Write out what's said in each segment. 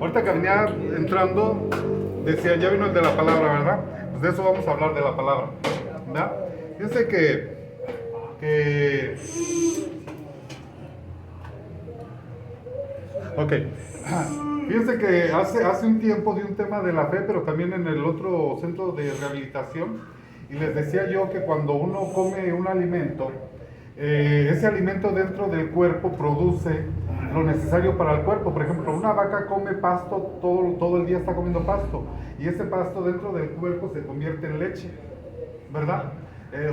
Ahorita que venía entrando, decía, ya vino el de la palabra, ¿verdad? Pues de eso vamos a hablar, de la palabra, ¿verdad? Fíjense que ok. Fíjense que hace un tiempo di un tema de la fe, pero también en el otro centro de rehabilitación, y les decía yo que cuando uno come un alimento, ese alimento dentro del cuerpo produce lo necesario para el cuerpo. Por ejemplo, una vaca come pasto, todo el día está comiendo pasto, y ese pasto dentro del cuerpo se convierte en leche, ¿verdad?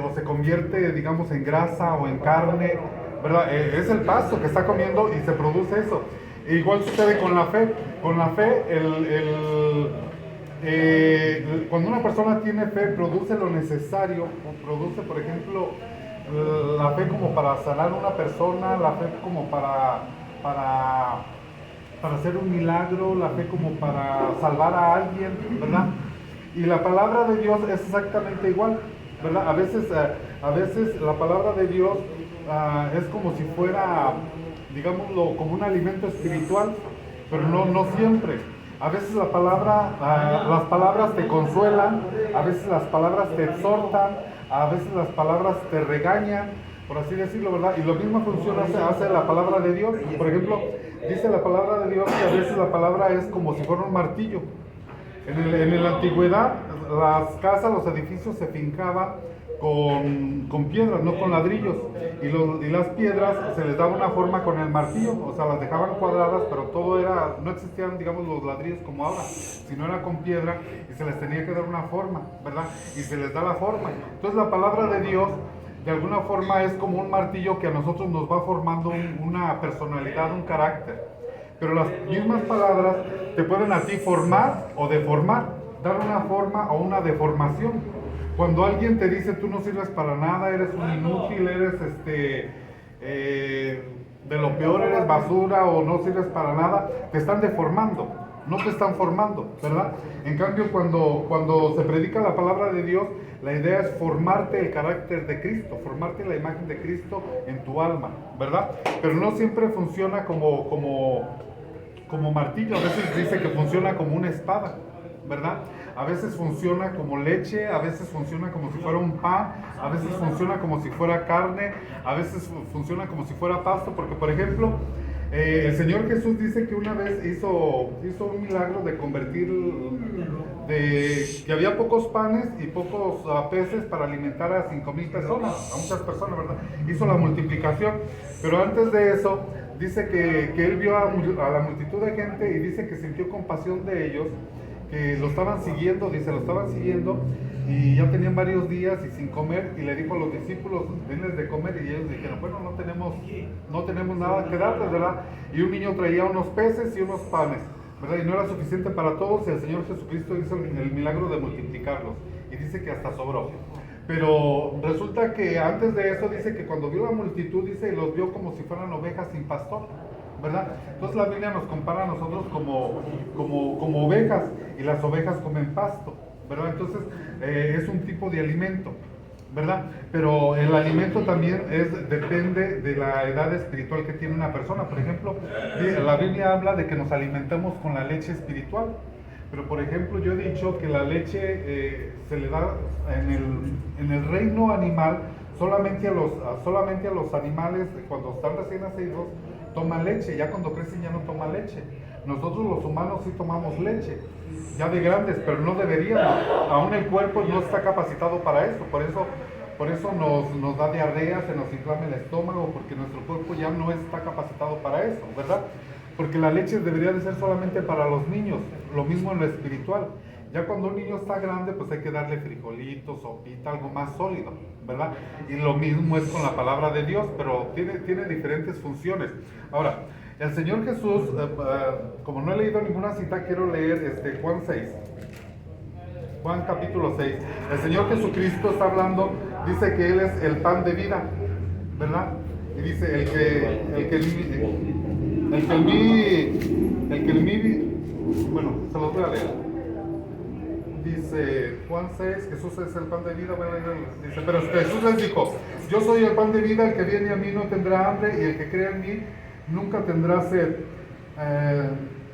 O se convierte, digamos, en grasa o en carne, ¿verdad? Es el pasto que está comiendo y se produce eso. E igual sucede con la fe. Con la fe, cuando una persona tiene fe, produce lo necesario, produce, por ejemplo, la fe como para sanar a una persona, la fe como para hacer un milagro, la fe como para salvar a alguien, ¿verdad? Y la palabra de Dios es exactamente igual, ¿verdad? A veces la palabra de Dios es como si fuera, digámoslo, como un alimento espiritual, pero no siempre. A veces las palabras te consuelan, a veces las palabras te exhortan, a veces las palabras te regañan, por así decirlo, ¿verdad? Y lo mismo funciona hace la palabra de Dios. Por ejemplo, dice la palabra de Dios que a veces la palabra es como si fuera un martillo. En la antigüedad, las casas, los edificios se fincaban con piedras, no con ladrillos. Y las piedras se les daba una forma con el martillo, o sea, las dejaban cuadradas, pero no existían, digamos, los ladrillos como ahora, sino era con piedra y se les tenía que dar una forma, ¿verdad? Y se les da la forma. Entonces la palabra de Dios, de alguna forma, es como un martillo que a nosotros nos va formando una personalidad, un carácter. Pero las mismas palabras te pueden a ti formar o deformar, dar una forma o una deformación. Cuando alguien te dice tú no sirves para nada, eres un inútil, eres de lo peor, eres basura o no sirves para nada, te están deformando, no te están formando, ¿verdad? En cambio, cuando se predica la palabra de Dios, la idea es formarte el carácter de Cristo, formarte la imagen de Cristo en tu alma, ¿verdad? Pero no siempre funciona como martillo, a veces dice que funciona como una espada, ¿verdad? A veces funciona como leche, a veces funciona como si fuera un pan, a veces funciona como si fuera carne, a veces funciona como si fuera pasto, porque por ejemplo, el Señor Jesús dice que una vez hizo un milagro de convertir, que había pocos panes y pocos peces para alimentar a 5,000 personas, a muchas personas, ¿verdad? Hizo la multiplicación, pero antes de eso, dice que él vio a la multitud de gente y dice que sintió compasión de ellos, que lo estaban siguiendo, y ya tenían varios días y sin comer, y le dijo a los discípulos, denles de comer, y ellos dijeron, bueno, no tenemos nada que darles, ¿verdad? Y un niño traía unos peces y unos panes, ¿verdad? Y no era suficiente para todos, y el Señor Jesucristo hizo el milagro de multiplicarlos, y dice que hasta sobró. Pero resulta que antes de eso dice que cuando vio la multitud, dice, los vio como si fueran ovejas sin pastor, ¿verdad? Entonces la Biblia nos compara a nosotros como ovejas, y las ovejas comen pasto, ¿verdad? Entonces es un tipo de alimento, ¿verdad? Pero el alimento también depende de la edad espiritual que tiene una persona. Por ejemplo, la Biblia habla de que nos alimentamos con la leche espiritual. Pero por ejemplo, yo he dicho que la leche se le da en el reino animal solamente a los animales cuando están recién nacidos toman leche, ya cuando crecen ya no toman leche. Nosotros los humanos sí tomamos leche, ya de grandes, pero no deberíamos. Aún el cuerpo no está capacitado para eso, por eso nos da diarrea, se nos inflama el estómago, porque nuestro cuerpo ya no está capacitado para eso, ¿verdad? Porque la leche debería de ser solamente para los niños, lo mismo en lo espiritual. Ya cuando un niño está grande, pues hay que darle frijolitos, sopita, algo más sólido, ¿verdad? Y lo mismo es con la palabra de Dios, pero tiene diferentes funciones. Ahora, el Señor Jesús, como no he leído ninguna cita, quiero leer Juan 6. Juan capítulo 6. El Señor Jesucristo está hablando, dice que Él es el pan de vida, ¿verdad? Y dice, bueno, se los voy a leer. Dice Juan 6, Jesús es el pan de vida, dice, pero Jesús les dijo, yo soy el pan de vida, el que viene a mí no tendrá hambre y el que cree en mí nunca tendrá sed.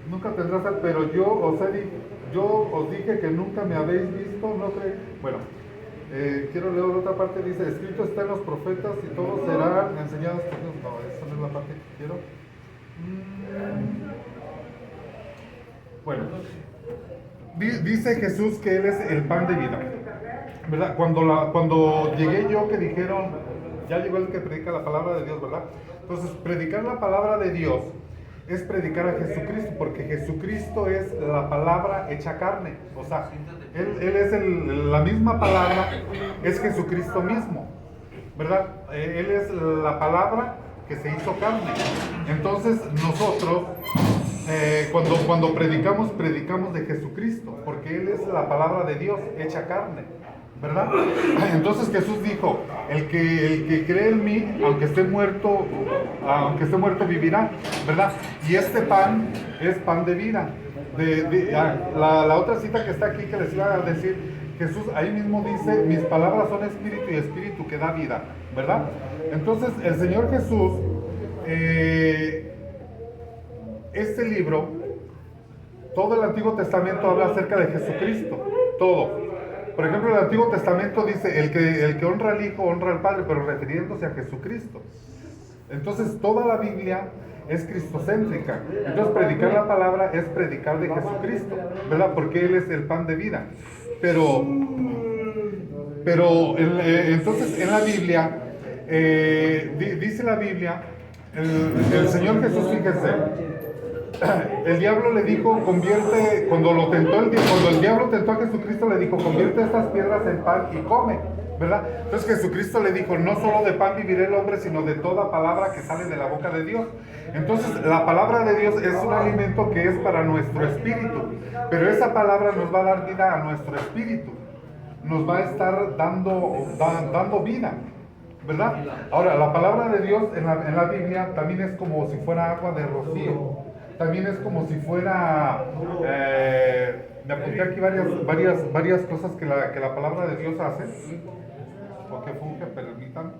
Nunca tendrá sed, pero yo os dije que nunca me habéis visto, no creéis. Bueno, quiero leer otra parte, dice, escrito está en los profetas y todos serán enseñados por Dios. No, esa no es la parte que quiero. Bueno, dice Jesús que Él es el pan de vida, ¿verdad? Cuando llegué yo que dijeron, ya llegó el que predica la palabra de Dios, ¿verdad? Entonces, predicar la palabra de Dios es predicar a Jesucristo, porque Jesucristo es la palabra hecha carne. O sea, Él es la misma palabra, es Jesucristo mismo, ¿verdad? Él es la palabra que se hizo carne. Entonces, nosotros, cuando predicamos de Jesucristo, porque Él es la palabra de Dios hecha carne, ¿verdad? Entonces Jesús dijo, el que cree en mí, aunque esté muerto vivirá, ¿verdad? Y este pan es pan de vida. La otra cita que está aquí que les iba a decir, Jesús ahí mismo dice, mis palabras son espíritu y espíritu que da vida, ¿verdad? Entonces el Señor Jesús, este libro, todo el Antiguo Testamento habla acerca de Jesucristo, todo. Por ejemplo, el Antiguo Testamento dice, el que honra al Hijo, honra al Padre, pero refiriéndose a Jesucristo. Entonces, toda la Biblia es cristocéntrica. Entonces, predicar la palabra es predicar de Jesucristo, ¿verdad? Porque Él es el pan de vida. Pero entonces, en la Biblia, dice la Biblia, el Señor Jesús, fíjense, el diablo le dijo, cuando el diablo tentó a Jesucristo, le dijo, convierte estas piedras en pan y come, ¿verdad? Entonces Jesucristo le dijo, no solo de pan vivirá el hombre, sino de toda palabra que sale de la boca de Dios. Entonces la palabra de Dios es un alimento que es para nuestro espíritu, pero esa palabra nos va a dar vida a nuestro espíritu, nos va a estar dando vida, ¿verdad? Ahora, la palabra de Dios en la Biblia también es como si fuera agua de rocío. También es como si fuera, me apunté aquí varias cosas que la palabra de Dios hace, o que funge, permítanme.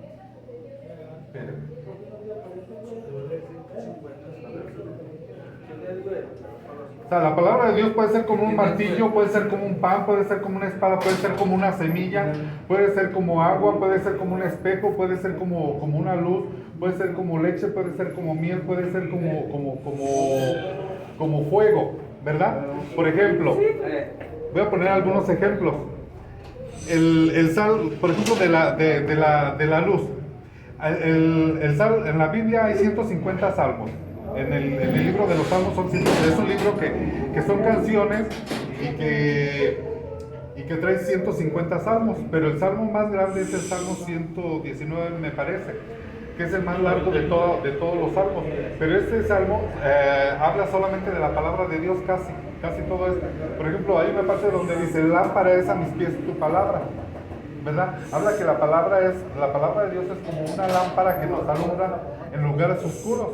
O sea, la palabra de Dios puede ser como un martillo, puede ser como un pan, puede ser como una espada, puede ser como una semilla, puede ser como agua, puede ser como un espejo, puede ser como una luz, puede ser como leche, puede ser como miel, puede ser como fuego, ¿verdad? Por ejemplo, voy a poner algunos ejemplos. El sal, por ejemplo, de la luz. El sal, en la Biblia hay 150 salmos. En el libro de los salmos es un libro que son canciones y que trae 150 salmos, pero el salmo más grande es el Salmo 119, me parece, que es el más largo de todos los salmos. Pero este salmo habla solamente de la palabra de Dios, casi todo esto. Por ejemplo, hay una parte donde dice, lámpara es a mis pies tu palabra, ¿verdad? Habla que la palabra de Dios es como una lámpara que nos alumbra en lugares oscuros.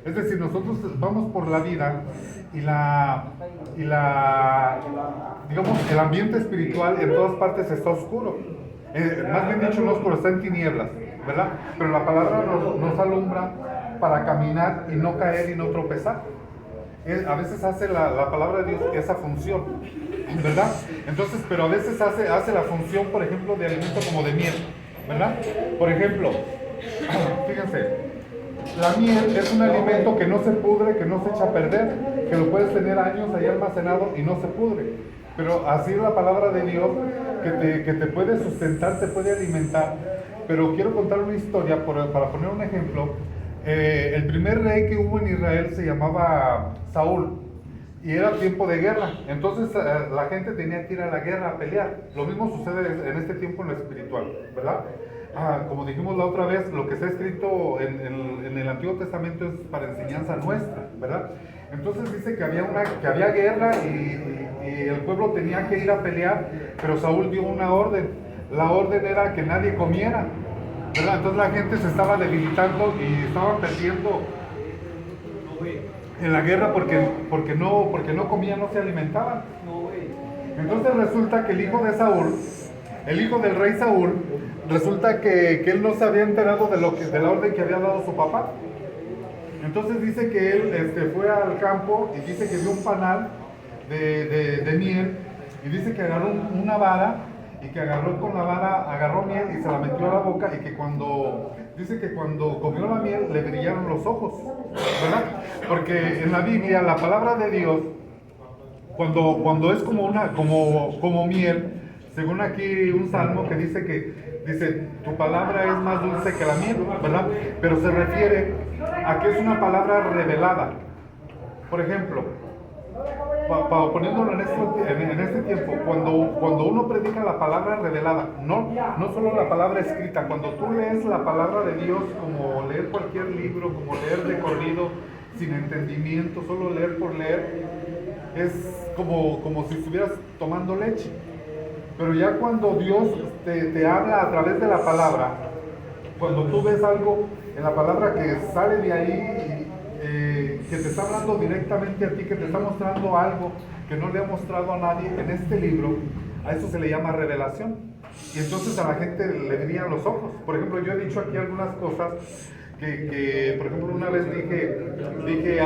Es decir, nosotros vamos por la vida y digamos, el ambiente espiritual en todas partes está oscuro. Más bien dicho, no oscuro, está en tinieblas, ¿verdad? Pero la palabra nos alumbra para caminar y no caer y no tropezar. A veces hace la palabra de Dios esa función, ¿verdad? Entonces, pero a veces hace la función, por ejemplo, de alimento como de miel, ¿verdad? Por ejemplo, fíjense, la miel es un alimento que no se pudre, que no se echa a perder, que lo puedes tener años ahí almacenado y no se pudre. Pero así es la palabra de Dios, que te puede sustentar, te puede alimentar. Pero quiero contar una historia para poner un ejemplo. El primer rey que hubo en Israel se llamaba Saúl y era tiempo de guerra. Entonces la gente tenía que ir a la guerra a pelear. Lo mismo sucede en este tiempo en lo espiritual, ¿verdad? Como dijimos la otra vez, lo que está escrito en el Antiguo Testamento es para enseñanza nuestra, ¿verdad? Entonces dice que había guerra y el pueblo tenía que ir a pelear, pero Saúl dio una orden. La orden era que nadie comiera, ¿verdad? Entonces la gente se estaba debilitando y estaban perdiendo en la guerra porque no comían, no se alimentaban. Entonces resulta que el hijo de Saúl el hijo del rey Saúl, resulta que él no se había enterado de la orden que había dado su papá. Entonces dice que él fue al campo y dice que vio un panal de miel y dice que agarró una vara y que agarró con la vara, agarró miel y se la metió a la boca y que dice que cuando comió la miel le brillaron los ojos, ¿verdad? Porque en la Biblia la palabra de Dios, cuando es como miel, según aquí un salmo que dice, tu palabra es más dulce que la miel, ¿verdad? Pero se refiere a que es una palabra revelada. Por ejemplo, poniéndolo en este tiempo, cuando uno predica la palabra revelada, no solo la palabra escrita, cuando tú lees la palabra de Dios, como leer cualquier libro, como leer de corrido, sin entendimiento, solo leer por leer, es como si estuvieras tomando leche. Pero ya cuando Dios te habla a través de la palabra, cuando tú ves algo en la palabra que sale de ahí, que te está hablando directamente a ti, que te está mostrando algo que no le ha mostrado a nadie en este libro, a eso se le llama revelación. Y entonces a la gente le brillan los ojos. Por ejemplo, yo he dicho aquí algunas cosas que por ejemplo, una vez dije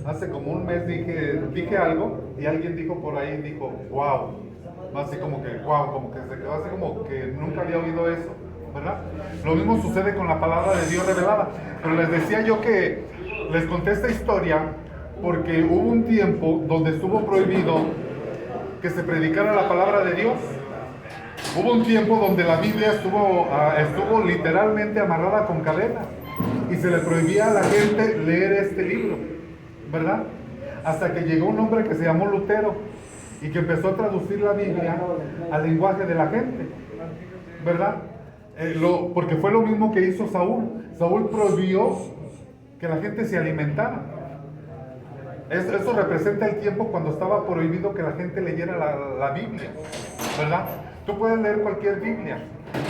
hace como un mes dije algo y alguien dijo por ahí, dijo, wow, así como que se quedó así como que nunca había oído eso, ¿verdad? Lo mismo sucede con la palabra de Dios revelada. Pero les decía yo que les conté esta historia porque hubo un tiempo donde estuvo prohibido que se predicara la palabra de Dios. Hubo un tiempo donde la Biblia estuvo literalmente amarrada con cadenas y se le prohibía a la gente leer este libro, ¿verdad? Hasta que llegó un hombre que se llamó Lutero y que empezó a traducir la Biblia al lenguaje de la gente, ¿verdad? Porque fue lo mismo que hizo Saúl. Saúl prohibió que la gente se alimentara. Eso representa el tiempo cuando estaba prohibido que la gente leyera la Biblia, ¿verdad? Tú puedes leer cualquier Biblia,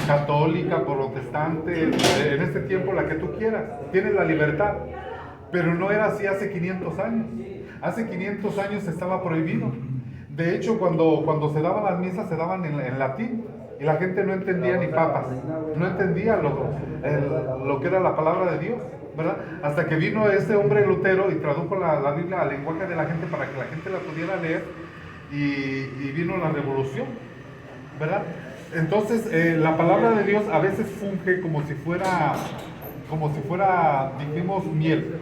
católica, protestante, en este tiempo la que tú quieras, tienes la libertad. Pero no era así hace 500 años. Hace 500 años estaba prohibido. De hecho, cuando se daban las misas, se daban en latín. Y la gente no entendía ni papas. No entendía lo que era la palabra de Dios, ¿verdad? Hasta que vino este hombre Lutero y tradujo la Biblia al lenguaje de la gente para que la gente la pudiera leer. Y vino la revolución, ¿verdad? Entonces, la palabra de Dios a veces funge como si fuera, dijimos, miel,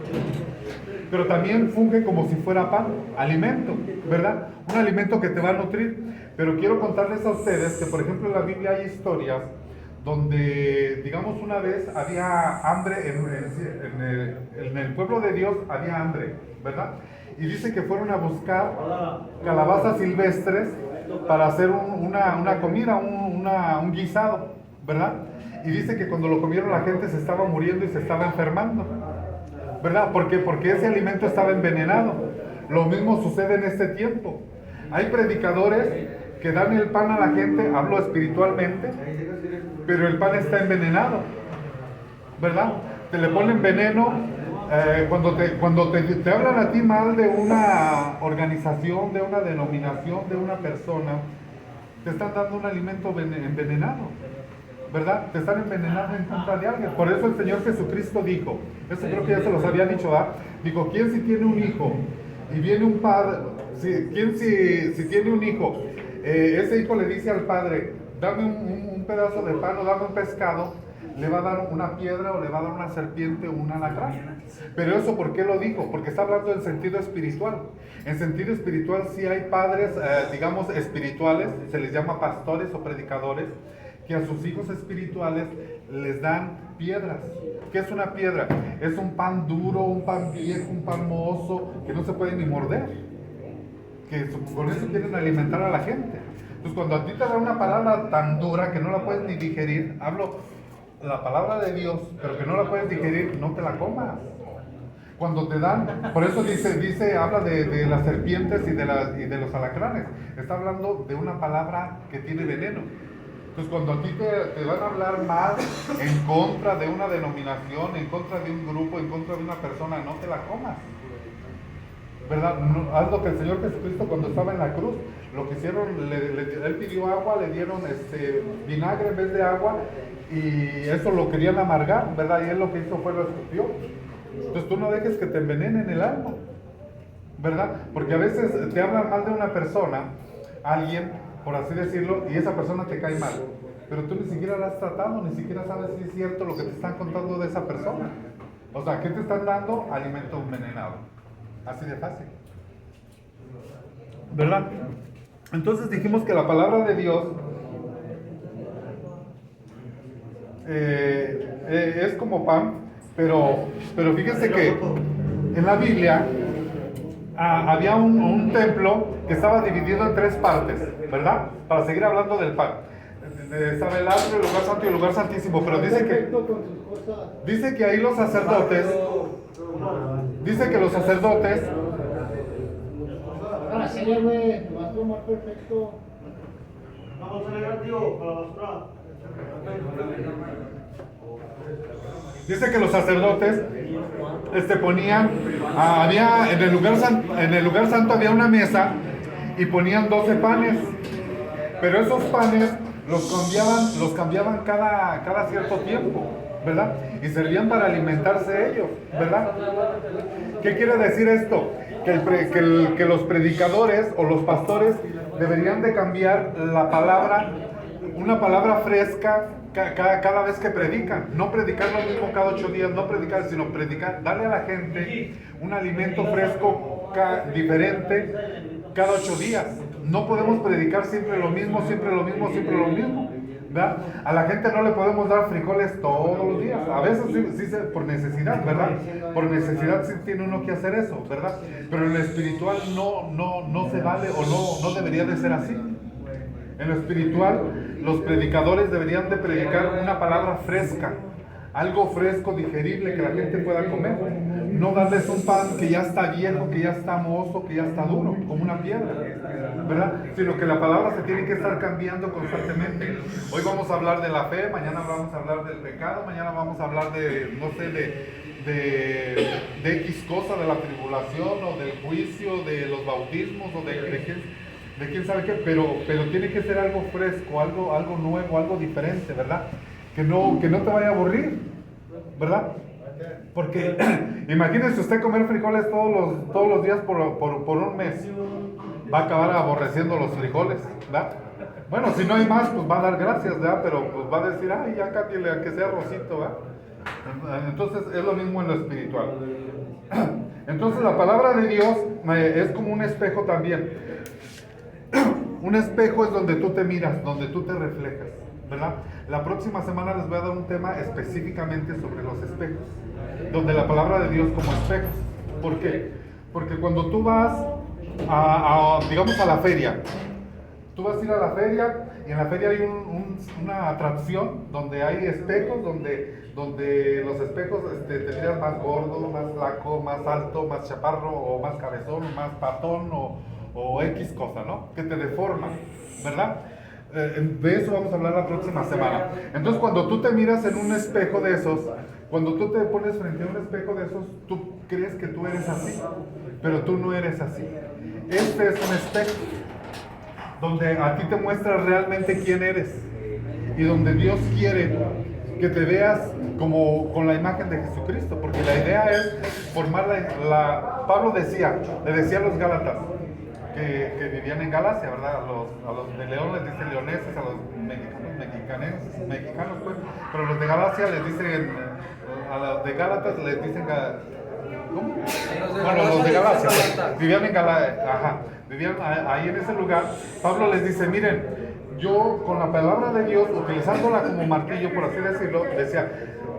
pero también funge como si fuera pan, alimento, ¿verdad? Un alimento que te va a nutrir. Pero quiero contarles a ustedes que, por ejemplo, en la Biblia hay historias donde, digamos, una vez había hambre en el pueblo de Dios, había hambre, ¿verdad? Y dice que fueron a buscar calabazas silvestres para hacer una comida, un guisado, ¿verdad? Y dice que cuando lo comieron la gente se estaba muriendo y se estaba enfermando, ¿verdad? ¿Por qué? Porque ese alimento estaba envenenado. Lo mismo sucede en este tiempo. Hay predicadores que dan el pan a la gente, hablo espiritualmente, pero el pan está envenenado, ¿verdad? Te le ponen veneno. Cuando te hablan a ti mal de una organización, de una denominación, de una persona, te están dando un alimento envenenado, ¿verdad? Te están envenenando en contra de alguien. Por eso el Señor Jesucristo dijo, eso creo que ya se los había dicho, ¿verdad? Dijo, ¿quién si tiene un hijo y viene un padre, quién si tiene un hijo, ese hijo le dice al padre, dame un pedazo de pan o dame un pescado, le va a dar una piedra o le va a dar una serpiente o un alacrán? Pero eso, ¿por qué lo dijo? Porque está hablando en sentido espiritual. En sentido espiritual sí hay padres, digamos, espirituales, se les llama pastores o predicadores, que a sus hijos espirituales les dan piedras. ¿Qué es una piedra? Es un pan duro, un pan viejo, un pan mohoso, que no se puede ni morder, que con eso quieren alimentar a la gente. Entonces, cuando a ti te da una palabra tan dura que no la puedes ni digerir, hablo la palabra de Dios, pero que no la puedes digerir, no te la comas. Cuando te dan, por eso habla de las serpientes y de los alacranes. Está hablando de una palabra que tiene veneno. Entonces, cuando a ti te van a hablar mal en contra de una denominación, en contra de un grupo, en contra de una persona, no te la comas. ¿verdad? No, haz lo que el Señor Jesucristo cuando estaba en la cruz, lo que hicieron, él pidió agua, le dieron vinagre en vez de agua, y eso lo querían amargar, ¿verdad? Y él lo que hizo fue lo escupió. Entonces tú no dejes que te envenenen el alma, ¿verdad? Porque a veces te hablan mal de una persona, alguien, por así decirlo, y esa persona te cae mal, pero tú ni siquiera la has tratado, ni siquiera sabes si es cierto lo que te están contando de esa persona. O sea, ¿qué te están dando? Alimento envenenado. Así de fácil, ¿verdad? Entonces dijimos que la palabra de Dios es como pan, pero fíjense que en la Biblia había un templo que estaba dividido en 3 partes, ¿verdad? Para seguir hablando del pan. Estaba el atrio, el lugar santo y el lugar santísimo, pero dice que ahí los sacerdotes, dice que los sacerdotes, dice que los sacerdotes ponían, había en el lugar santo había una mesa y ponían 12 panes, pero esos panes los cambiaban cada cierto tiempo, ¿verdad? Y servían para alimentarse ellos, ¿verdad? ¿Qué quiere decir esto? Que los predicadores o los pastores deberían de cambiar la palabra, una palabra fresca cada vez que predican. No predicar lo mismo cada 8 días, no predicar, sino predicar, darle a la gente un alimento fresco diferente cada 8 días. No podemos predicar siempre lo mismo, ¿verdad? A la gente no le podemos dar frijoles todos los días. A veces sí por necesidad, ¿verdad? Por necesidad sí tiene uno que hacer eso, ¿verdad? Pero en lo espiritual no se vale o no debería de ser así. En lo espiritual, los predicadores deberían de predicar una palabra fresca, algo fresco, digerible, que la gente pueda comer. No darles un pan que ya está viejo, que ya está mohoso, que ya está duro, como una piedra, ¿verdad? Sino que la palabra se tiene que estar cambiando constantemente. Hoy vamos a hablar de la fe, mañana vamos a hablar del pecado, mañana vamos a hablar de, no sé, de X cosa, de la tribulación, o del juicio, de los bautismos, o de quién sabe qué, pero tiene que ser algo fresco, algo nuevo, algo diferente, ¿verdad? Que no te vaya a aburrir, ¿verdad? Porque imagínese usted comer frijoles todos los días por un mes, va a acabar aborreciendo los frijoles, ¿verdad? Bueno, si no hay más, pues va a dar gracias, ¿verdad? Pero pues va a decir, ay, ya cámbiale a que sea rosito, ¿verdad? Entonces es lo mismo en lo espiritual. Entonces la palabra de Dios es como un espejo también. Un espejo es donde tú te miras, donde tú te reflejas, ¿verdad? La próxima semana les voy a dar un tema específicamente sobre los espejos, donde la palabra de Dios como espejos. ¿Por qué? Porque cuando tú vas digamos a la feria, tú vas a ir a la feria y en la feria hay una atracción donde hay espejos, donde los espejos te miras más gordo, más flaco, más alto, más chaparro, o más cabezón, más patón, o X cosa, ¿no? Que te deforma, ¿verdad? De eso vamos a hablar la próxima semana. Entonces, cuando tú te miras en un espejo de esos, cuando tú te pones frente a un espejo de esos, tú crees que tú eres así, pero tú no eres así. Este es un espejo donde a ti te muestra realmente quién eres y donde Dios quiere que te veas como con la imagen de Jesucristo, porque la idea es formar Pablo le decía a los Gálatas que vivían en Galacia, ¿verdad? A los de León les dicen leoneses, a los mexicanos pues, pero los de Galacia les dicen, a los de Gálatas les dicen, ¿cómo? Bueno, los de Galacia, pues, vivían en Galacia, vivían ahí en ese lugar. Pablo les dice, miren, yo con la palabra de Dios, utilizándola como martillo, por así decirlo, decía,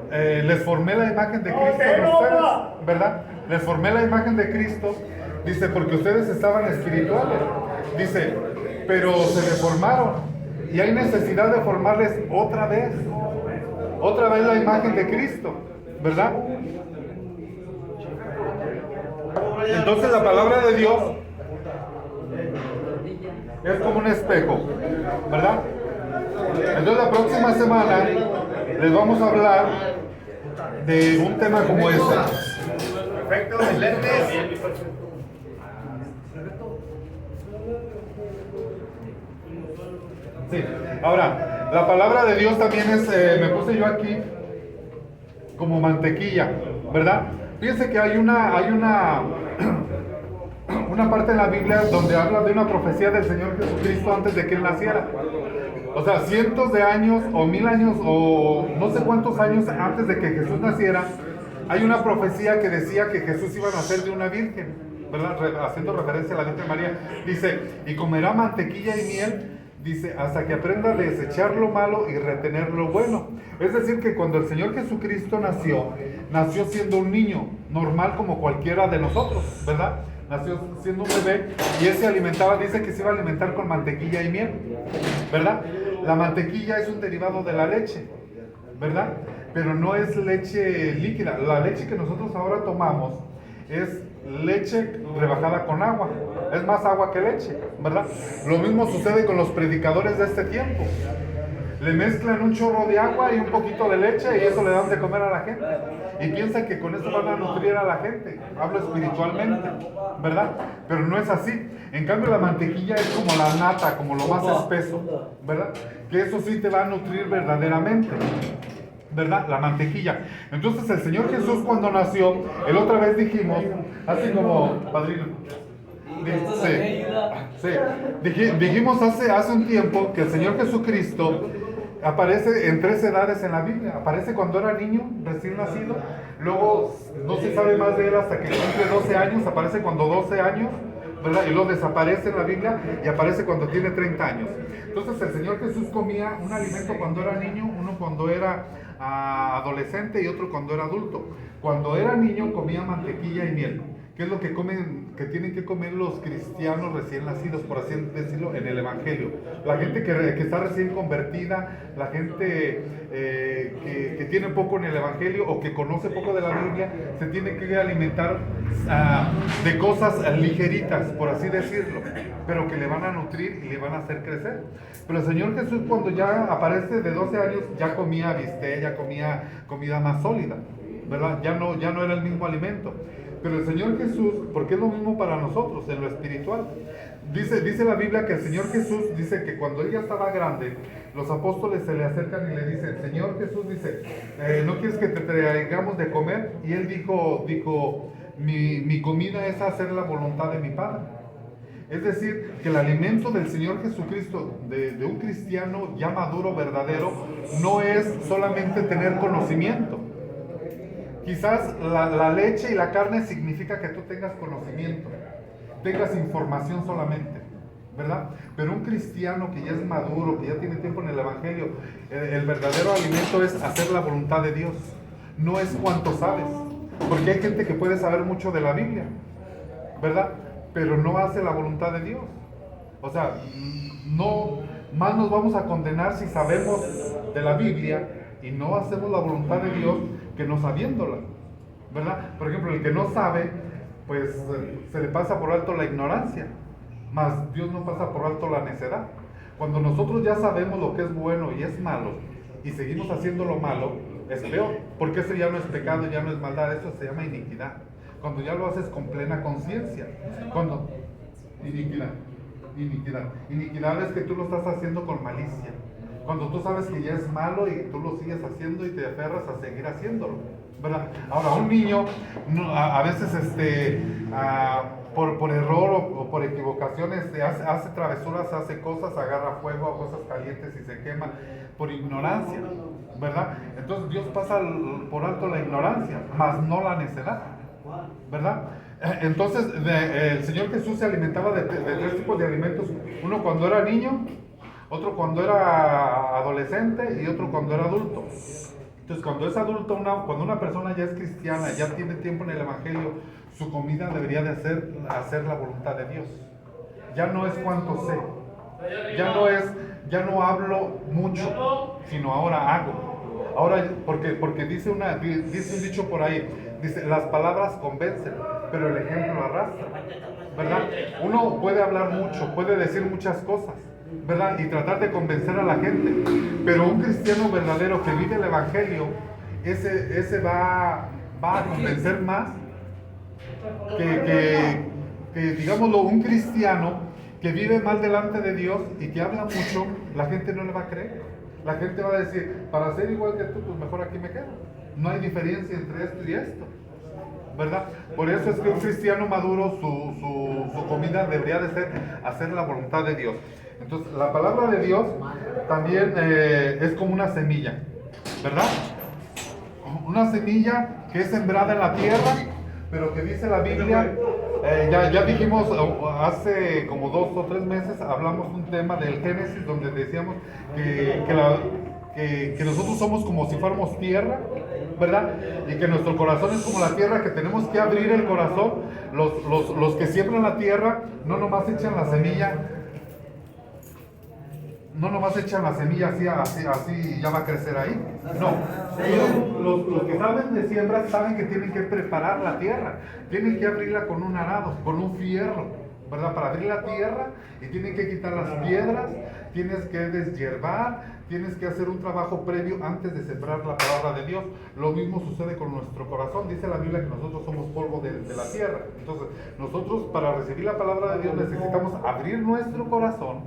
les formé la imagen de Cristo en ustedes, ¿verdad? Les formé la imagen de Cristo. Dice, porque ustedes estaban espirituales. Dice, pero se deformaron. Y hay necesidad de formarles otra vez la imagen de Cristo, ¿verdad? Entonces la palabra de Dios es como un espejo, ¿verdad? Entonces la próxima semana les vamos a hablar de un tema como este. Perfecto, excelente. Sí. Ahora, la palabra de Dios también es, me puse yo aquí como mantequilla, ¿verdad? Fíjense que una parte en la Biblia donde habla de una profecía del Señor Jesucristo antes de que Él naciera. O sea, cientos de años o 1000 años o no sé cuántos años antes de que Jesús naciera, hay una profecía que decía que Jesús iba a nacer de una virgen, ¿verdad? Haciendo referencia a la Virgen María. Dice, y comerá mantequilla y miel, dice, hasta que aprenda a desechar lo malo y retener lo bueno. Es decir, que cuando el Señor Jesucristo nació siendo un niño, normal como cualquiera de nosotros, ¿verdad? Nació siendo un bebé y él se alimentaba, dice que se iba a alimentar con mantequilla y miel, ¿verdad? La mantequilla es un derivado de la leche, ¿verdad? Pero no es leche líquida. La leche que nosotros ahora tomamos es leche rebajada con agua. Es más agua que leche, ¿verdad? Lo mismo sucede con los predicadores de este tiempo. Le mezclan un chorro de agua y un poquito de leche y eso le dan de comer a la gente. Y piensan que con eso van a nutrir a la gente. Hablo espiritualmente, ¿verdad? Pero no es así. En cambio la mantequilla es como la nata, como lo más espeso, ¿verdad? Que eso sí te va a nutrir verdaderamente, ¿verdad? La mantequilla. Entonces el Señor Jesús cuando nació, el otra vez dijimos, así como padrino, dijimos hace un tiempo que el Señor Jesucristo aparece en 3 edades en la Biblia. Aparece cuando era niño, recién nacido. Luego no se sabe más de él hasta que cumple 12 años. Aparece cuando 12 años, ¿verdad? Y luego desaparece en la Biblia y aparece cuando tiene 30 años. Entonces el Señor Jesús comía un alimento cuando era niño, uno cuando era adolescente y otro cuando era adulto. Cuando era niño comía mantequilla y miel. ¿Qué es lo que comen, que tienen que comer los cristianos recién nacidos, por así decirlo, en el Evangelio? La gente que está recién convertida, la gente que tiene poco en el Evangelio o que conoce poco de la Biblia, se tiene que alimentar de cosas ligeritas, por así decirlo, pero que le van a nutrir y le van a hacer crecer. Pero el Señor Jesús cuando ya aparece de 12 años, ya comía bistec, ya comía comida más sólida, ¿verdad? Ya no era el mismo alimento. Pero el Señor Jesús, porque es lo mismo para nosotros, en lo espiritual. Dice la Biblia que el Señor Jesús dice que cuando Él ya estaba grande, los apóstoles se le acercan y le dicen, Señor Jesús dice, ¿no quieres que te traigamos de comer? Y Él dijo, mi comida es hacer la voluntad de mi Padre. Es decir, que el alimento del Señor Jesucristo, de un cristiano ya maduro, verdadero, no es solamente tener conocimiento. Quizás la leche y la carne significa que tú tengas conocimiento, tengas información solamente, ¿verdad? Pero un cristiano que ya es maduro, que ya tiene tiempo en el Evangelio, el verdadero alimento es hacer la voluntad de Dios, no es cuánto sabes, porque hay gente que puede saber mucho de la Biblia, ¿verdad? Pero no hace la voluntad de Dios. O sea, no más nos vamos a condenar si sabemos de la Biblia y no hacemos la voluntad de Dios que no sabiéndola, ¿verdad? Por ejemplo, el que no sabe, pues se le pasa por alto la ignorancia, mas Dios no pasa por alto la necedad. Cuando nosotros ya sabemos lo que es bueno y es malo y seguimos haciendo lo malo, es peor, porque eso ya no es pecado, ya no es maldad, eso se llama iniquidad. Cuando ya lo haces con plena conciencia, cuando iniquidad es que tú lo estás haciendo con malicia. Cuando tú sabes que ya es malo y tú lo sigues haciendo y te aferras a seguir haciéndolo, ¿verdad? Ahora, un niño a veces por error o por equivocaciones hace travesuras, hace cosas, agarra fuego a cosas calientes y se quema por ignorancia, ¿verdad? Entonces Dios pasa por alto la ignorancia, mas no la necedad, ¿verdad? Entonces el Señor Jesús se alimentaba de 3 tipos de alimentos, uno cuando era niño, otro cuando era adolescente y otro cuando era adulto. Entonces cuando es adulto, cuando una persona ya es cristiana, ya tiene tiempo en el Evangelio, su comida debería de hacer la voluntad de Dios. Ya no es cuánto sé, ya no hablo mucho, sino ahora hago. Ahora, porque dice un dicho por ahí, dice, las palabras convencen, pero el ejemplo arrastra, ¿verdad? Uno puede hablar mucho, puede decir muchas cosas, ¿verdad? Y tratar de convencer a la gente, pero un cristiano verdadero que vive el Evangelio, ese va a convencer más que digámoslo, un cristiano que vive mal delante de Dios y que habla mucho, la gente no le va a creer. La gente va a decir, para ser igual que tú, pues mejor aquí me quedo. No hay diferencia entre esto y esto, ¿verdad? Por eso es que un cristiano maduro, su comida debería de ser hacer la voluntad de Dios. Entonces, la palabra de Dios también es como una semilla, ¿verdad? Una semilla que es sembrada en la tierra, pero que dice la Biblia, ya dijimos hace como 2 o 3 meses, hablamos un tema del Génesis donde decíamos que nosotros somos como si fuéramos tierra, ¿verdad? Y que nuestro corazón es como la tierra, que tenemos que abrir el corazón. Los que siembran la tierra no nomás echan la semilla, así y ya va a crecer ahí. No, los que saben de siembra saben que tienen que preparar la tierra, tienen que abrirla con un arado, con un fierro, ¿verdad? Para abrir la tierra, y tienen que quitar las piedras, tienes que deshiervar, tienes que hacer un trabajo previo antes de sembrar la palabra de Dios. Lo mismo sucede con nuestro corazón. Dice la Biblia que nosotros somos polvo de la tierra. Entonces, nosotros para recibir la palabra de Dios necesitamos abrir nuestro corazón,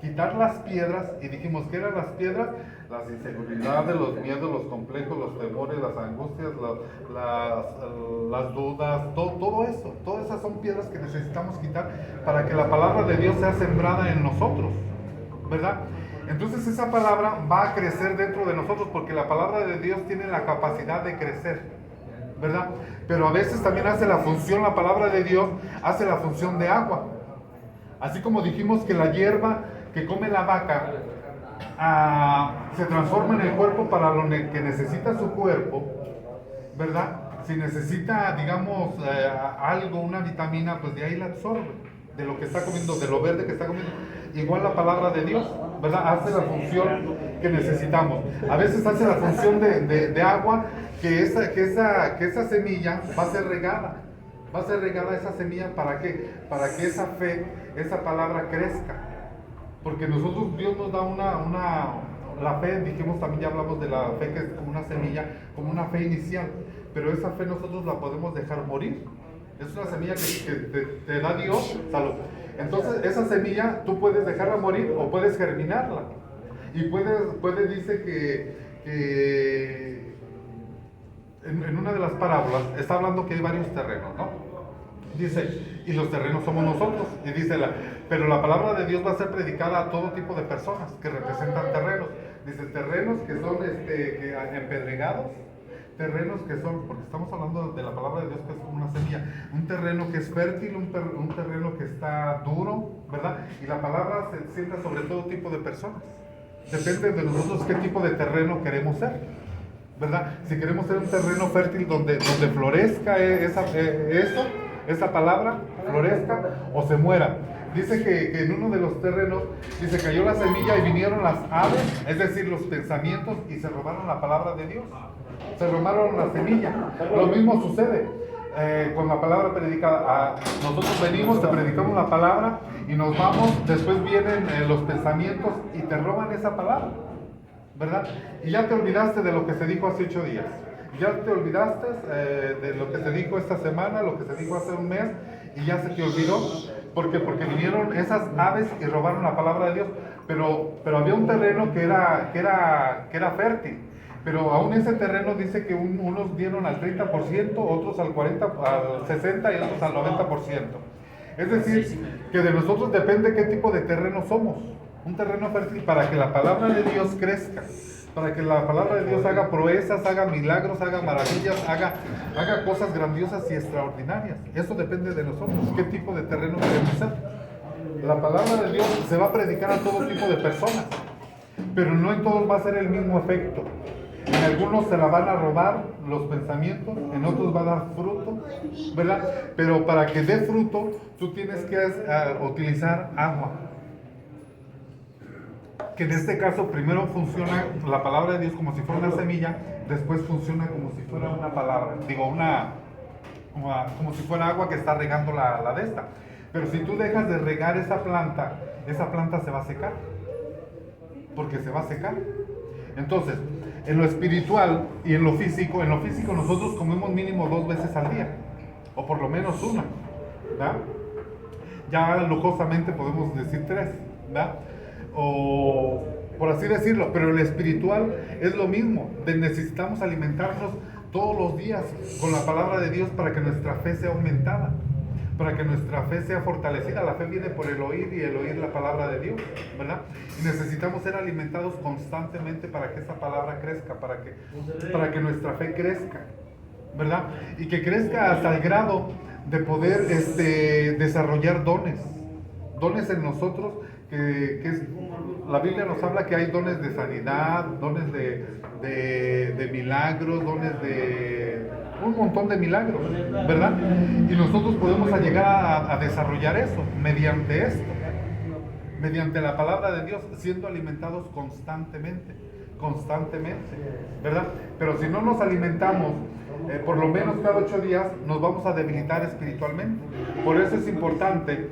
quitar las piedras. Y dijimos, ¿qué eran las piedras? Las inseguridades, los miedos, los complejos, los temores, las angustias, las dudas, todo eso. Todas esas son piedras que necesitamos quitar para que la palabra de Dios sea sembrada en nosotros, ¿verdad? Entonces esa palabra va a crecer dentro de nosotros, porque la palabra de Dios tiene la capacidad de crecer, ¿verdad? Pero a veces también hace la función, la palabra de Dios hace la función de agua. Así como dijimos que la hierba que come la vaca se transforma en el cuerpo para lo que necesita su cuerpo, ¿verdad? Si necesita, digamos, algo, una vitamina, pues de ahí la absorbe, de lo que está comiendo, de lo verde que está comiendo. Igual la palabra de Dios, ¿verdad? Hace la función que necesitamos. A veces hace la función de agua, que esa semilla va a ser regada. Va a ser regada esa semilla, ¿para qué? Para que esa fe, esa palabra crezca. Porque nosotros, Dios nos da la fe, dijimos también, ya hablamos de la fe que es como una semilla, como una fe inicial. Pero esa fe nosotros la podemos dejar morir. Es una semilla que te da Dios, salud. Entonces esa semilla tú puedes dejarla morir o puedes germinarla. Y dice que en una de las parábolas está hablando que hay varios terrenos, ¿no? Dice, y los terrenos somos nosotros. Y dice, pero la palabra de Dios va a ser predicada a todo tipo de personas que representan terrenos. Dice, terrenos que son empedregados, terrenos que son, porque estamos hablando de la palabra de Dios que es como una semilla, un terreno que es fértil, un terreno que está duro, ¿verdad? Y la palabra se sienta sobre todo tipo de personas. Depende de nosotros qué tipo de terreno queremos ser, ¿verdad? Si queremos ser un terreno fértil donde florezca esa palabra, florezca o se muera. Dice que en uno de los terrenos, dice, cayó la semilla y vinieron las aves, es decir, los pensamientos, y se robaron la palabra de Dios. Se robaron la semilla. Lo mismo sucede con la palabra predicada. Nosotros venimos, te predicamos la palabra y nos vamos, después vienen los pensamientos y te roban esa palabra, ¿verdad? Y ya te olvidaste de lo que se dijo hace 8 días. Ya te olvidaste de lo que se dijo esta semana, lo que se dijo hace un mes, y ya se te olvidó. ¿Por qué? Porque vinieron esas aves y robaron la palabra de Dios. Pero había un terreno que era fértil. Pero aún ese terreno dice que unos dieron al 30%, otros al 40%, al 60% y otros al 90%. Es decir, que de nosotros depende qué tipo de terreno somos. Un terreno fértil para que la palabra de Dios crezca, para que la palabra de Dios haga proezas, haga milagros, haga maravillas, haga cosas grandiosas y extraordinarias. Eso depende de nosotros, qué tipo de terreno queremos ser. La palabra de Dios se va a predicar a todo tipo de personas, pero no en todos va a ser el mismo efecto. En algunos se la van a robar los pensamientos, en otros va a dar fruto, ¿verdad? Pero para que dé fruto, tú tienes que utilizar agua. Que en este caso primero funciona la palabra de Dios como si fuera una semilla, después funciona como si fuera una palabra, como si fuera agua que está regando la de esta. Pero si tú dejas de regar esa planta se va a secar, porque se va a secar. Entonces, en lo espiritual y en lo físico nosotros comemos mínimo 2 veces al día, o por lo menos una, ¿verdad? ya lujosamente podemos decir 3, ¿verdad? O por así decirlo, pero el espiritual es lo mismo, necesitamos alimentarnos todos los días con la palabra de Dios para que nuestra fe sea aumentada, para que nuestra fe sea fortalecida. La fe viene por el oír y el oír la palabra de Dios, ¿verdad? Y necesitamos ser alimentados constantemente para que esa palabra crezca, para que nuestra fe crezca, ¿verdad? Y que crezca hasta el grado de poder desarrollar dones en nosotros, la Biblia nos habla que hay dones de sanidad, dones de milagros, dones de un montón de milagros, ¿verdad? Y nosotros podemos llegar a desarrollar eso mediante esto, mediante la palabra de Dios, siendo alimentados constantemente, ¿verdad? Pero si no nos alimentamos, por lo menos cada 8 días, nos vamos a debilitar espiritualmente. Por eso es importante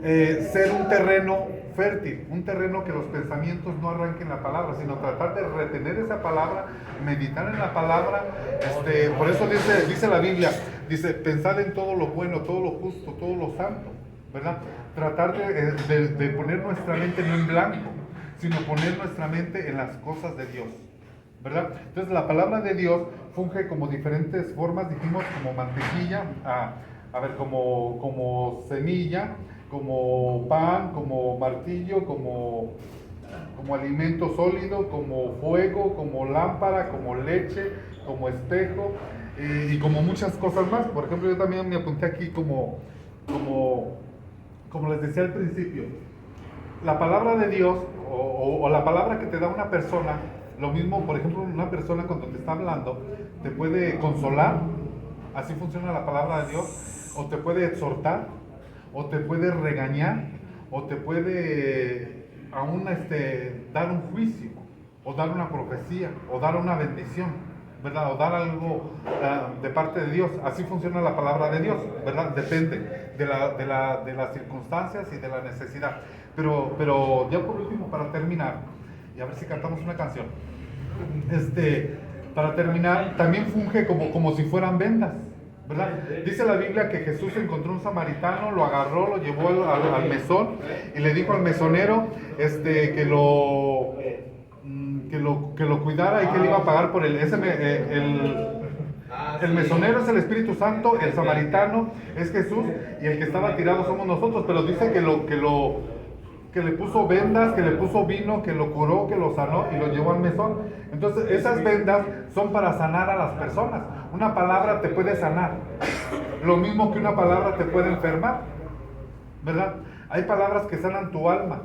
ser un terreno fértil, un terreno que los pensamientos no arranquen la palabra, sino tratar de retener esa palabra, meditar en la palabra. Por eso dice la Biblia, dice, pensad en todo lo bueno, todo lo justo, todo lo santo, ¿verdad? Tratar de poner nuestra mente no en blanco, sino poner nuestra mente en las cosas de Dios, ¿verdad? Entonces la palabra de Dios funge como diferentes formas, dijimos, como mantequilla, como semilla, como pan, como martillo, como alimento sólido, como fuego, como lámpara, como leche, como espejo, y como muchas cosas más. Por ejemplo, yo también me apunté aquí como les decía al principio, la palabra de Dios o la palabra que te da una persona, lo mismo, por ejemplo, una persona cuando te está hablando te puede consolar, así funciona la palabra de Dios, o te puede exhortar, o te puede regañar, o te puede aún dar un juicio, o dar una profecía, o dar una bendición, ¿verdad? O dar algo de parte de Dios. Así funciona la palabra de Dios, ¿verdad? Depende de las circunstancias y de la necesidad. Pero ya por último, para terminar, y a ver si cantamos una canción, para terminar, también funge como si fueran vendas, ¿verdad? Dice la Biblia que Jesús encontró un samaritano, lo agarró, lo llevó al mesón y le dijo al mesonero que lo cuidara y que él iba a pagar por él. El mesonero es el Espíritu Santo, el samaritano es Jesús y el que estaba tirado somos nosotros, pero dice que le puso vendas, que le puso vino, que lo curó, que lo sanó y lo llevó al mesón. Entonces esas vendas son para sanar a las personas. Una palabra te puede sanar, lo mismo que una palabra te puede enfermar, ¿verdad? Hay palabras que sanan tu alma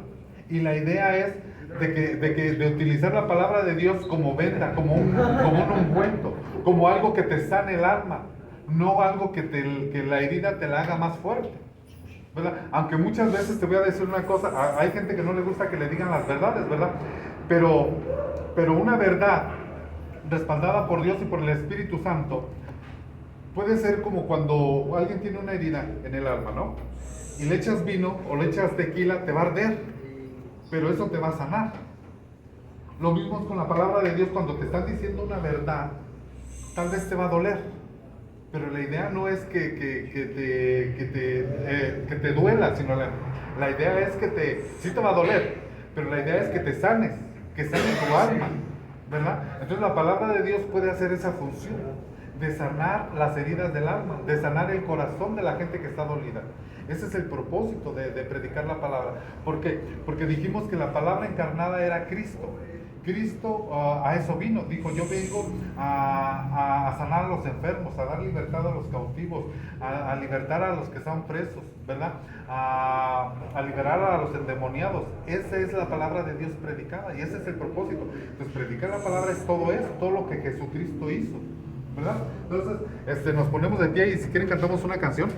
y la idea es de utilizar la palabra de Dios como venda, como un ungüento, como algo que te sane el alma, no algo que la herida te la haga más fuerte, ¿verdad? Aunque muchas veces te voy a decir una cosa, hay gente que no le gusta que le digan las verdades, ¿verdad? Pero una verdad respaldada por Dios y por el Espíritu Santo puede ser como cuando alguien tiene una herida en el alma, ¿no? Y le echas vino o le echas tequila, te va a arder, pero eso te va a sanar. Lo mismo es con la palabra de Dios. Cuando te están diciendo una verdad, tal vez te va a doler, pero la idea no es que te duela, sino la idea es sí te va a doler, pero la idea es que te sanes, que sane tu alma, ¿verdad? Entonces la palabra de Dios puede hacer esa función de sanar las heridas del alma, de sanar el corazón de la gente que está dolida. Ese es el propósito de predicar la palabra. ¿Por qué? Porque dijimos que la palabra encarnada era Cristo. Cristo a eso vino, dijo: yo vengo a sanar a los enfermos, a dar libertad a los cautivos, a libertar a los que están presos, ¿verdad? A liberar a los endemoniados. Esa es la palabra de Dios predicada y ese es el propósito. Entonces predicar la palabra es todo eso, todo lo que Jesucristo hizo, ¿verdad? Entonces nos ponemos de pie y si quieren cantamos una canción.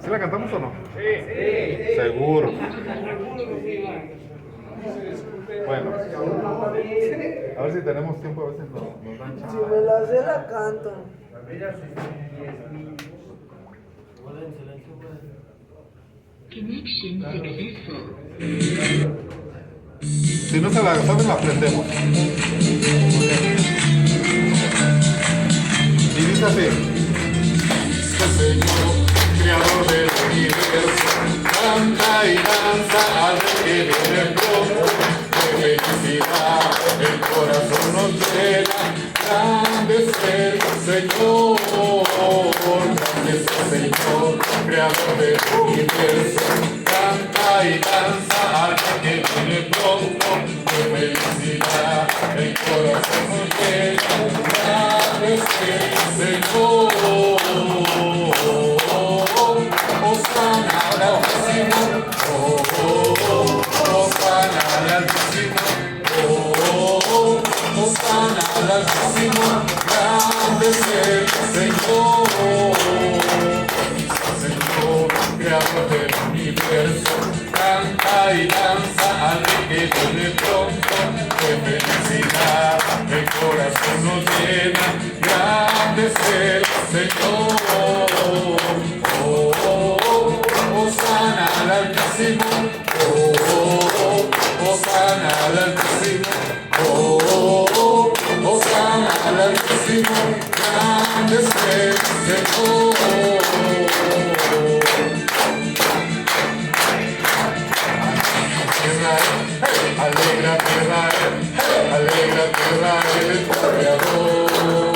¿Sí la cantamos o no? Sí. Seguro. Bueno, a ver si tenemos tiempo, a veces nos dan chance. Si me la sé, la canto. Si no se la saben, la aprendemos. Y dice así: Señor, creador del universo. universo, canta y danza al Rey que viene pronto. De felicidad el corazón nos llena, grande es el Señor, grande es el Señor, creador del universo. Canta y danza al Rey que viene pronto. De felicidad el corazón nos llena, grande es el Señor. Hosana al Altísimo, Hosana al Altísimo, Hosana al Altísimo, grande es el Señor, Señor, creador del universo. Canta y danza al Rey que viene pronto. De felicidad el corazón nos llena, grande es el Señor. Hosana al Altísimo, Hosana al Altísimo, Hosana al Altísimo, grande es el Señor. Alégrate Israel, alégrate Israel, el Creador.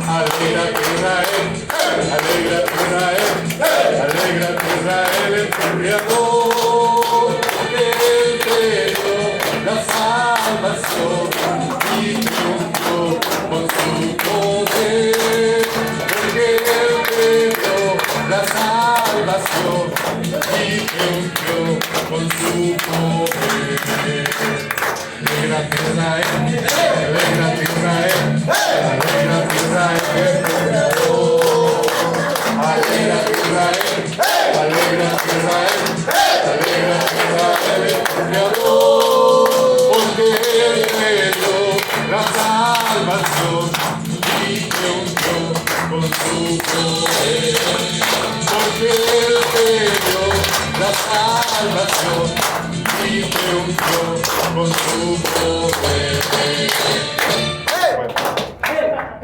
Alégrate Israel, alégrate Israel, alégrate Israel, el Creador. Él creó la salvación y triunfó con su poder. Porque Él creó la salvación y triunfó con su poder. Alégrate Israel, alégrate Israel, alégrate Israel, Creador. Alégrate Israel, alégrate Israel, alégrate Israel, Creador. Porque Él creó la salvación y triunfó con su poder. Porque Él creó la salvación y triunfó con su poder.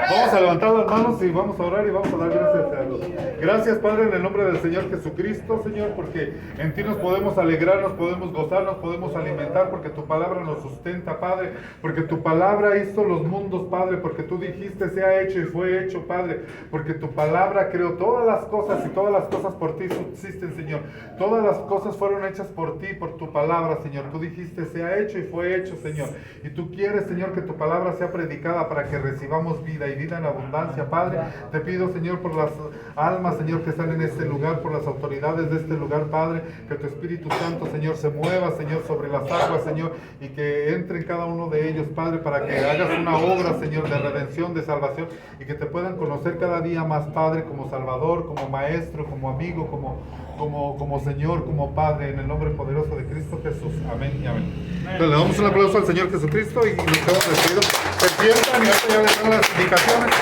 Vamos a levantar las manos y vamos a orar y vamos a dar gracias a Dios. Gracias, Padre, en el nombre del Señor Jesucristo, Señor, porque en ti nos podemos alegrar, nos podemos gozar, nos podemos alimentar, porque tu palabra nos sustenta, Padre, porque tu palabra hizo los mundos, Padre, porque tú dijiste sea hecho y fue hecho, Padre, porque tu palabra creó todas las cosas y todas las cosas por ti subsisten, Señor. Todas las cosas fueron hechas por ti, por tu palabra, Señor. Tú dijiste sea hecho y fue hecho, Señor. Y tú quieres, Señor, que tu palabra sea predicada para que recibamos vida y vida en abundancia, Padre. Te pido, Señor, por las almas, Señor, que están en este lugar, por las autoridades de este lugar, Padre, que tu Espíritu Santo, Señor, se mueva, Señor, sobre las aguas, Señor, y que entre en cada uno de ellos, Padre, para que hagas una obra, Señor, de redención, de salvación, y que te puedan conocer cada día más, Padre, como Salvador, como Maestro, como amigo, como Señor, como Padre, en el nombre poderoso de Cristo Jesús. Amén y amén. Entonces, le damos un aplauso al Señor Jesucristo y nos quedamos despedidos. Se sientan y ahorita ya les dan las indicaciones.